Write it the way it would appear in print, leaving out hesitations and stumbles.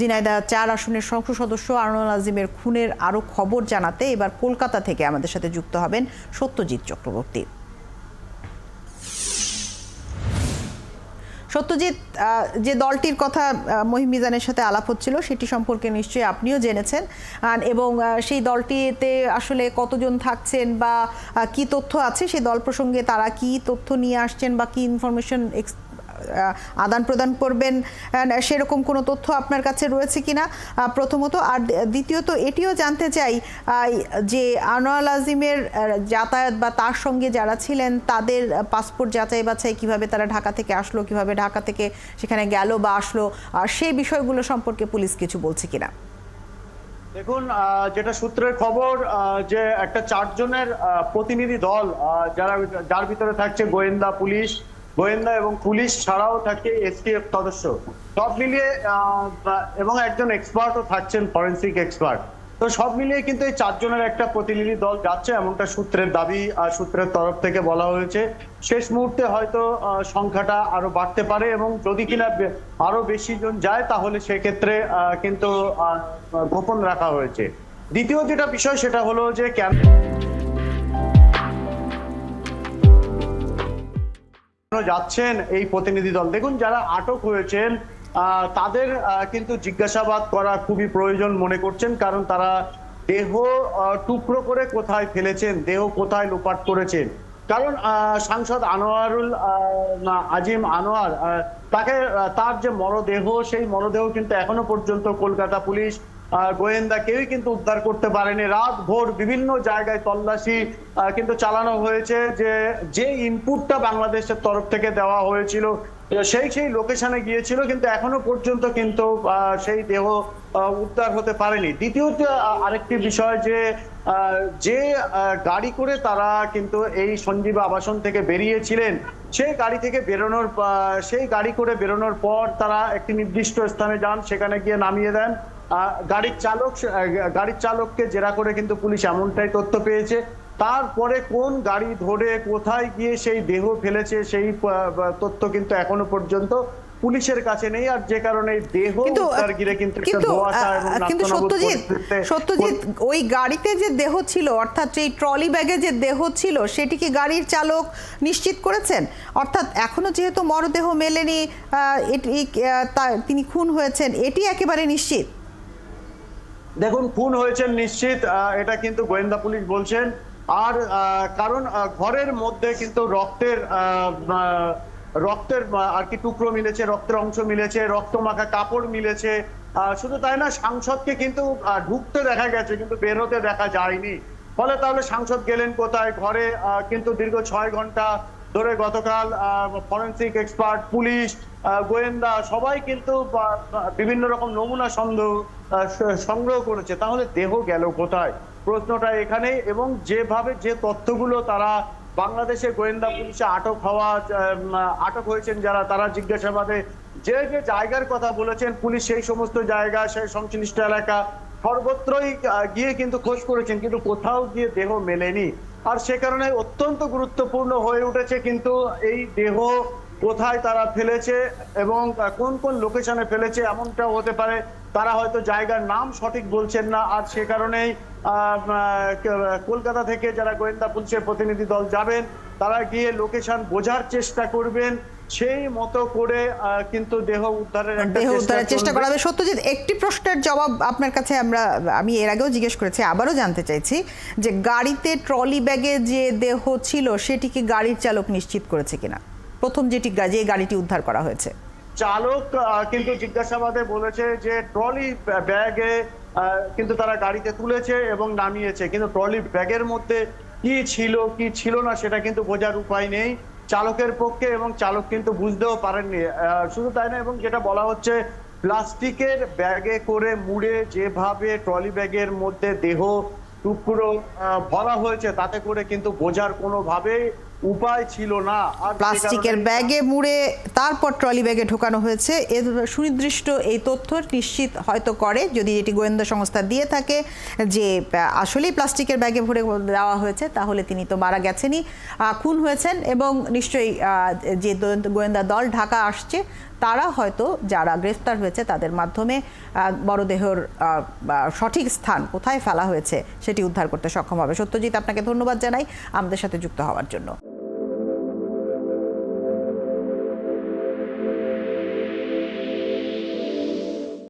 ঝিনাইদহ ৪ আসনের সংসদ সদস্য আনোয়ার আজিমের খুনের আরও খবর জানাতে এবার কলকাতা থেকে আমাদের সাথে যুক্ত হবেন সত্যজিৎ চক্রবর্তী। সত্যজিৎ, যে দলটির কথা মহিম মিজানের সাথে আলাপ হচ্ছিল সেটি সম্পর্কে নিশ্চয়ই আপনিও জেনেছেন, এবং সেই দলটিতে আসলে কতজন থাকছেন বা কি তথ্য আছে সেই দল প্রসঙ্গে তারা কি তথ্য নিয়ে আসছেন বা কি ইনফরমেশন আদান প্রদান করবেন সেরকম কোনো তথ্য আপনার কাছে রয়েছে কিনা প্রথমত। আর দ্বিতীয়ত এটিও জানতে চাই যে আনোয়ার আজিমের যাতায়াত বা তার সঙ্গে যারা ছিলেন তাদের পাসপোর্ট যাচাই বাছাই কিভাবে তারা ঢাকা থেকে আসলো, কিভাবে ঢাকা থেকে সেখানে গেল বা আসলো, সেই বিষয়গুলো সম্পর্কে পুলিশ কিছু বলছে কিনা। দেখুন, যেটা সূত্রের খবর যে একটা 4 জনের প্রতিনিধি দল যার ভিতরে থাকছে গোয়েন্দা এবং পুলিশ ছাড়াও থাকে এসটিএফ সদস্য, সব মিলিয়ে এবং একজন এক্সপার্টও থাকছেন, ফরেন্সিক এক্সপার্ট। তো সব মিলিয়ে কিন্তু এই 4 জনের একটা প্রতিনিধি দল যাচ্ছে এমনটা সূত্রের দাবি, সূত্রের তরফ থেকে বলা হয়েছে। শেষ মুহূর্তে হয়তো সংখ্যাটা আরো বাড়তে পারে এবং যদি কিনা আরো বেশি জন যায় তাহলে সেক্ষেত্রে কিন্তু গোপন রাখা হয়েছে। দ্বিতীয় যেটা বিষয় সেটা হলো যে কেন যাচ্ছেন এই প্রতিনিধি দল। দেখুন, যারা আটক হয়েছেন তাদের কিন্তু জিজ্ঞাসাবাদ করা খুবই প্রয়োজন মনে করছেন, কারণ তারা দেহ টুকরো করে কোথায় ফেলেছেন, দেহ কোথায় লোপাট করেছেন। কারণ সাংসদ আনোয়ারুল আজিম আনোয়ার তার যে মরদেহ, সেই মরদেহ কিন্তু এখনো পর্যন্ত কলকাতা পুলিশ গোয়েন্দা কেউই কিন্তু উদ্ধার করতে পারেনি। রাত ভোর বিভিন্ন জায়গায় তল্লাশি কিন্তু চালানো হয়েছে, যে ইনপুটটা বাংলাদেশের তরফ থেকে দেওয়া হয়েছিল সেই লোকেশনে গিয়েছিল, কিন্তু এখনো পর্যন্ত কিন্তু সেই দেহ উদ্ধার হতে পারেনি। দ্বিতীয়ত আরেকটি বিষয় যে গাড়ি করে তারা কিন্তু এই সঞ্জীব আবাসন থেকে বেরিয়েছিলেন, সেই গাড়ি করে বেরোনোর পর তারা একটি নির্দিষ্ট স্থানে যান, সেখানে গিয়ে নামিয়ে দেন গাড়ির চালককে জেরা করে কিন্তু পুলিশ এমনটাই তথ্য পেয়েছে। তারপরে কোন গাড়ি ধরে কোথায় গিয়ে সেই দেহ ফেলেছে সেই তথ্য কিন্তু এখনো পর্যন্ত পুলিশের কাছে নেই, আর যে কারণে দেহ উদ্ধার ঘিরে কিন্তু সত্যজিৎ ওই গাড়িতে যে দেহ ছিল, অর্থাৎ এই ট্রলি ব্যাগে যে দেহ ছিল সেটি কি গাড়ির চালক নিশ্চিত করেছেন? অর্থাৎ এখনো যেহেতু মরদেহ মেলেনি, তিনি খুন হয়েছেন এটি একেবারে নিশ্চিত? দেখুন, খুন হয়েছেন নিশ্চিত, এটা কিন্তু গোয়েন্দা পুলিশ বলছেন। আর কারণ ঘরের মধ্যে কিন্তু রক্তের আর কি টুকরো মিলেছে, রক্তের অংশ মিলেছে, রক্ত মাখা কাপড় মিলেছে। শুধু তাই না, সাংসদকে কিন্তু ঢুকতে দেখা গেছে কিন্তু বের হতে দেখা যায়নি। ফলে তাহলে সাংসদ গেলেন কোথায়? ঘরে কিন্তু দীর্ঘ 6 ঘন্টা ধরে গতকাল ফরেন্সিক এক্সপার্ট, পুলিশ, গোয়েন্দা সবাই কিন্তু বিভিন্ন রকম নমুনা সংগ্রহ করেছে। তাহলে দেহ গেল কোথায়, প্রশ্নটা এখানে। এবং যেভাবে যে তথ্যগুলো তারা বাংলাদেশে গোয়েন্দা পুলিশে আটক হয়েছেন তারা জিজ্ঞাসাবাদে যে জায়গার কথা বলেছেন, পুলিশ সেই সমস্ত জায়গা, সেই সংশ্লিষ্ট এলাকা সর্বত্রই গিয়ে কিন্তু খোঁজ করেছেন, কিন্তু কোথাও গিয়ে দেহ মেলেনি। আর সে কারণে অত্যন্ত গুরুত্বপূর্ণ হয়ে উঠেছে কিন্তু এই দেহ কোথায় তারা ফেলেছে এবং কোন কোন লোকেশনে ফেলেছে। এমনটাও হতে পারে তারা হয়তো জায়গার নাম সঠিক বলছেন না, আর সে কারণেই কলকাতা থেকে যারা গোয়েন্দা পুলিশের প্রতিনিধি দল যাবেন তারা গিয়ে লোকেশন বোঝার চেষ্টা করবেন, সেই মতো করে কিন্তু দেহ উদ্ধারের চেষ্টা করা হবে। সত্যজিৎ, একটি প্রশ্নের জবাব আপনার কাছে আমি এর আগেও জিজ্ঞেস করেছি, আবারও জানতে চাইছি যে গাড়িতে ট্রলি ব্যাগে যে দেহ ছিল সেটি কি গাড়ির চালক নিশ্চিত করেছে কিনা? প্রথম যে গাড়িটি উদ্ধার করা হয়েছে, চালক কিন্তু জিজ্ঞাসাবাদে বলেছে যে ট্রলি ব্যাগে কিন্তু তারা গাড়িতে তুলেছে এবং নামিয়েছে, কিন্তু ট্রলি ব্যাগের মধ্যে কি ছিল কি ছিল না সেটা কিন্তু বোঝার উপায় নেই চালকের পক্ষে, এবং চালক কিন্তু বুঝতেও পারেননি। শুধু তাই না, এবং যেটা বলা হচ্ছে প্লাস্টিকের ব্যাগে করে মুড়ে যেভাবে ট্রলি ব্যাগের মধ্যে দেহ টুকরো ভরা হয়েছে তাতে করে কিন্তু বোঝার কোনোভাবে উপায় ছিল না। আর প্লাস্টিকের ব্যাগে মুড়ে তারপর ট্রলি ব্যাগে ঢোকানো হয়েছে, এর সুনির্দিষ্ট এই তথ্য নিশ্চিত হয়তো করে যদি এটি গোয়েন্দা সংস্থা দিয়ে থাকে যে আসলেই প্লাস্টিকের ব্যাগে ভরে দেওয়া হয়েছে, তাহলে তিনি তো মারা গেছেনই, খুন হয়েছেন। এবং নিশ্চয়ই যে গোয়েন্দা দল ঢাকা আসছে তারা হয়তো যারা গ্রেফতার হয়েছে তাদের মাধ্যমে মরদেহের সঠিক স্থান কোথায় ফেলা হয়েছে সেটি উদ্ধার করতে সক্ষম হবে। সত্যজিৎ, আপনাকে ধন্যবাদ জানাই আমাদের সাথে যুক্ত হওয়ার জন্য।